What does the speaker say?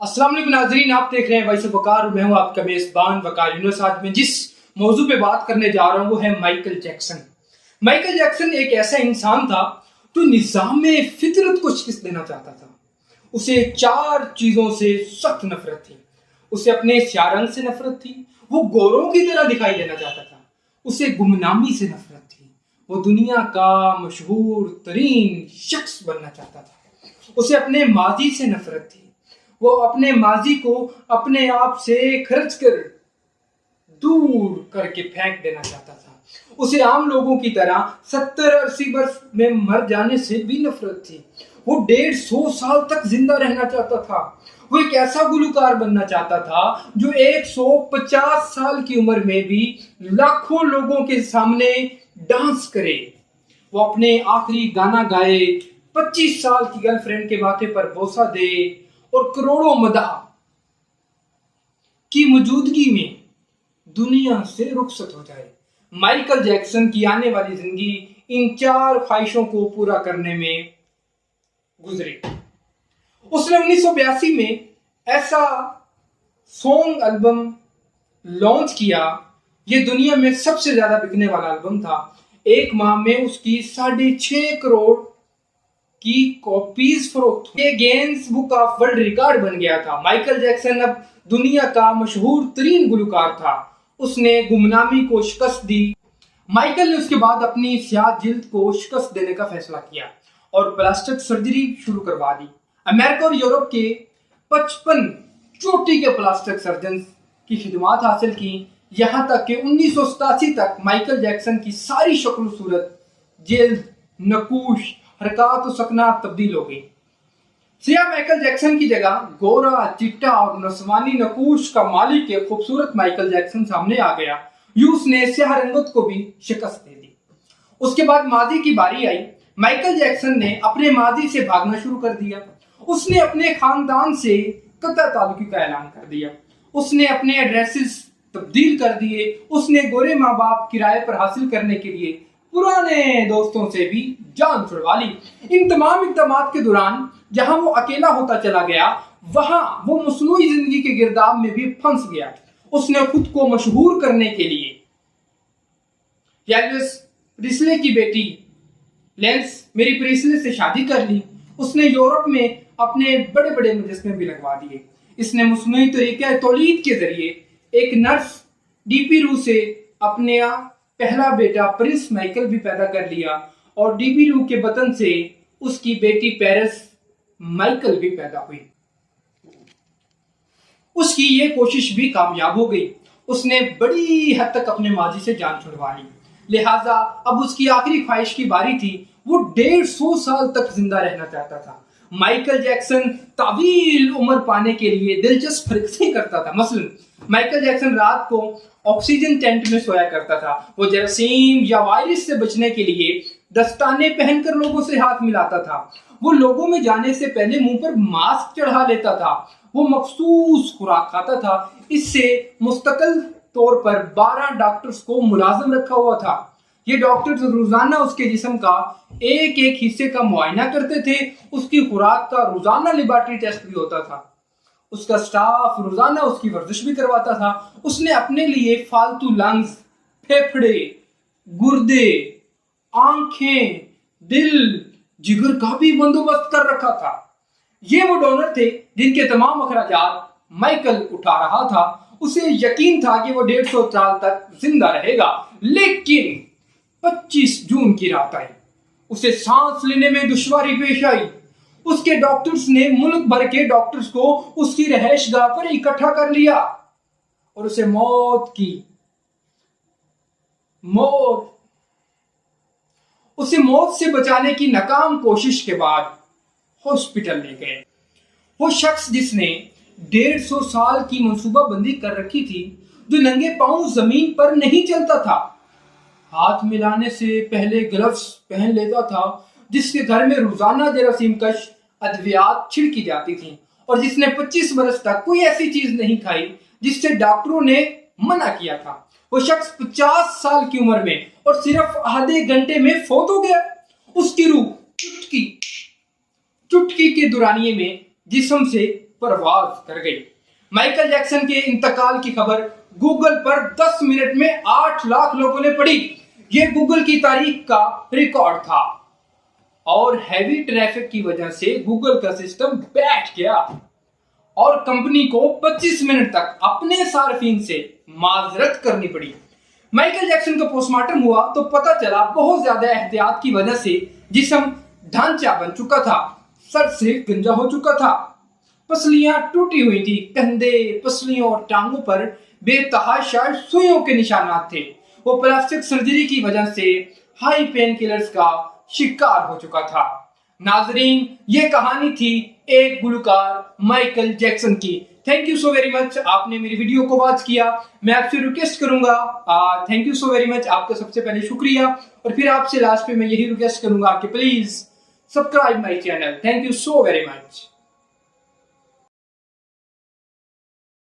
अस्सलाम वालेकुम नाज़रीन, आप देख रहे हैं वॉइस ऑफ वकार। मैं हूं आपका मेज़बान वकार यूनुस। आज मैं जिस मौजू पे बात करने जा रहा हूं वो है माइकल जैक्सन। माइकल जैक्सन एक ऐसा इंसान था जो निज़ाम फितरत को शिकस्त देना चाहता था। उसे 4 चीज़ों से सख्त नफरत थी। उसे अपने स्याह रंग से नफरत थी, वो गोरों की तरह दिखाई देना चाहता था। उसे गुमनामी से नफरत थी, वो दुनिया का मशहूर तरीन शख्स बनना चाहता था। उसे अपने माजी से नफरत थी, वो अपने माजी को अपने आप से खर्च कर दूर करके फेंक देना चाहता था। उसे आम लोगों की तरह 70-80 वर्ष में मर जाने से भी नफरत थी। वो 150 साल तक जिंदा रहना चाहता था। वो एक ऐसा गुलकार बनना चाहता था जो 150 साल की उम्र में भी लाखों लोगों के सामने डांस करे। वो अपने आखिरी गाना गाए, 25 साल की गर्लफ्रेंड के माथे पर बोसा दे और करोड़ों मदाह की मौजूदगी में दुनिया से रुखसत हो जाए। माइकल जैक्सन की आने वाली जिंदगी इन 4 ख्वाहिशों को पूरा करने में गुजरी। उसने 1982 में ऐसा सॉन्ग एल्बम लॉन्च किया। यह दुनिया में सबसे ज्यादा बिकने वाला एल्बम था। एक माह में उसकी 6.5 करोड़ की कॉपीज फरोख्त हुई। ये Guinness book of world record बन गया था। माइकल जैक्सन अब दुनिया का मशहूर तरीन गुलकार था। उसने गुमनामी को शिकस्त दी। माइकल ने उसके बाद अपनी स्याह जिल्द को शिकस्त देने का फैसला किया और प्लास्टिक सर्जरी शुरू करवा दी। अमेरिका और यूरोप के 55 चोटी के प्लास्टिक सर्जन की खिदमत हासिल की। यहाँ तक कि 1987 तक माइकल जैक्सन की सारी शक्ल सूरत, जिल्द, नकूश, हरकत और सकनात तब्दील हो गई। सिया माइकल जैक्सन की जगह गोरा, चिट्टा और नस्वानी नकूश का मालिक एक खूबसूरत माइकल जैक्सन सामने आ गया। यूस ने स्याह रंगत को भी शिकस्त दे दी। उसके बाद माजी की बारी आई। माइकल जैक्सन ने अपने माजी से भागना शुरू कर दिया। उसने अपने खानदान से कतई ताल्लुकी का ऐलान कर दिया। उसने अपने एड्रेसेस तब्दील कर दिए। उसने गोरे माँ बाप किराए पर हासिल करने के लिए पुराने दोस्तों से भी जान छुड़वा ली। इन तमाम इक़दामात के दौरान जहां वो अकेला होता चला गया, वहां वो मसनूई जिंदगी के गिरदाब में भी फंस गया। उसने खुद को मशहूर करने के लिए एल्विस प्रीस्ले की बेटी लेंस मेरी प्रीस्ले से शादी कर ली। उसने यूरोप में अपने बड़े बड़े मुजस्मे भी लगवा दिए। इसने मसनूई तरीके तौलीद के जरिए एक नर्स डीपी रू से अपने पहला बेटा प्रिंस माइकल भी पैदा कर लिया और डीपी रू के बतन से उसकी बेटी पेरिस माइकल भी पैदा हुई। उसकी ये कोशिश भी कामयाब हो गई। उसने बड़ी हद तक अपने माजी से जान छुड़वा ली। लिहाजा अब उसकी आखिरी ख्वाहिश की बारी थी। वो 150 साल तक जिंदा रहना चाहता था। माइकल जैक्सन तावील उम्र पाने के लिए दिलचस्प हरकतें करता था। मसलन माइकल जैक्सन रात को ऑक्सीजन टेंट में सोया करता था। वो जरासीम या वायरस से बचने के लिए दस्ताने पहनकर लोगों से हाथ मिलाता था। वो लोगों में जाने से पहले मुंह पर मास्क चढ़ा लेता था। वो मखसूस खुराक खाता था। इससे मुस्तकिल तौर पर 12 डॉक्टर्स को मुलाजिम रखा हुआ था। ये डॉक्टर्स रोजाना उसके जिस्म का एक एक हिस्से का मुआयना करते थे। उसकी खुराक का रोजाना लेबोरेटरी टेस्ट भी होता था। उसका स्टाफ रोजाना उसकी वर्जिश भी करवाता था। उसने अपने लिए फालतू लंग्स, फेफड़े, गुर्दे, आंखें, दिल, जिगर का भी बंदोबस्त कर रखा था। ये वो डोनर थे जिनके तमाम अखराजात माइकल उठा रहा था। उसे यकीन था कि वो 150 साल तक जिंदा रहेगा। लेकिन 25 जून की रात आई। उसे सांस लेने में दुश्वारी पेश आई। उसके डॉक्टर्स ने मुल्क भर के डॉक्टर्स को उसकी रहायशगाह पर इकट्ठा कर लिया और उसे उसे मौत से बचाने की नाकाम कोशिश के बाद हॉस्पिटल ले गए। वो शख्स जिसने 150 साल की मंसूबाबंदी कर रखी थी, जो नंगे पांव जमीन पर नहीं चलता था, हाथ मिलाने से पहले ग्लव्स पहन लेता था, जिसके घर में रोजाना जरासीम कश अद्वियात छिड़की जाती थी और जिसने 25 बरस तक कोई ऐसी चीज नहीं खाई जिससे डॉक्टरों ने मना किया था। वो शख्स 50 साल की उम्र में और सिर्फ आधे घंटे में फौत हो गया। उसकी रूह चुटकी के दुरानिये में जिस्म से परवाज कर गई। माइकल जैक्सन के इंतकाल की खबर गूगल पर 10 मिनट में 8 लाख लोगों ने पढ़ी। यह गूगल की तारीख का रिकॉर्ड था और हैवी ट्रैफिक की वजह से गूगल का सिस्टम बैठ गया और कंपनी को 25 मिनट तक अपने सार्फिन से माजरत करनी पड़ी। माइकल जैक्सन का पोस्टमार्टम हुआ तो पता चला बहुत ज्यादा एहतियात की वजह से जिस्म ढांचा बन चुका था, सर से गंजा हो चुका था, पसलियां टूटी हुई थी, कंधे, पसलियों और टांगों पर बेतहाशा सुइयों के निशानात थे। वो प्लास्टिक सर्जरी की वजह से हाई पेन किलर्स का शिकार हो चुका था। नाजरीन, ये कहानी थी एक गुलकार माइकल जैक्सन की। Thank you so very much, आपने मेरी वीडियो को वॉच किया। मैं आपसे रिक्वेस्ट करूंगा, thank you so very much, आपका सबसे पहले शुक्रिया। और फिर आपसे लास्ट पे मैं यही रिक्वेस्ट करूंगा कि please subscribe my channel. Thank you so very much.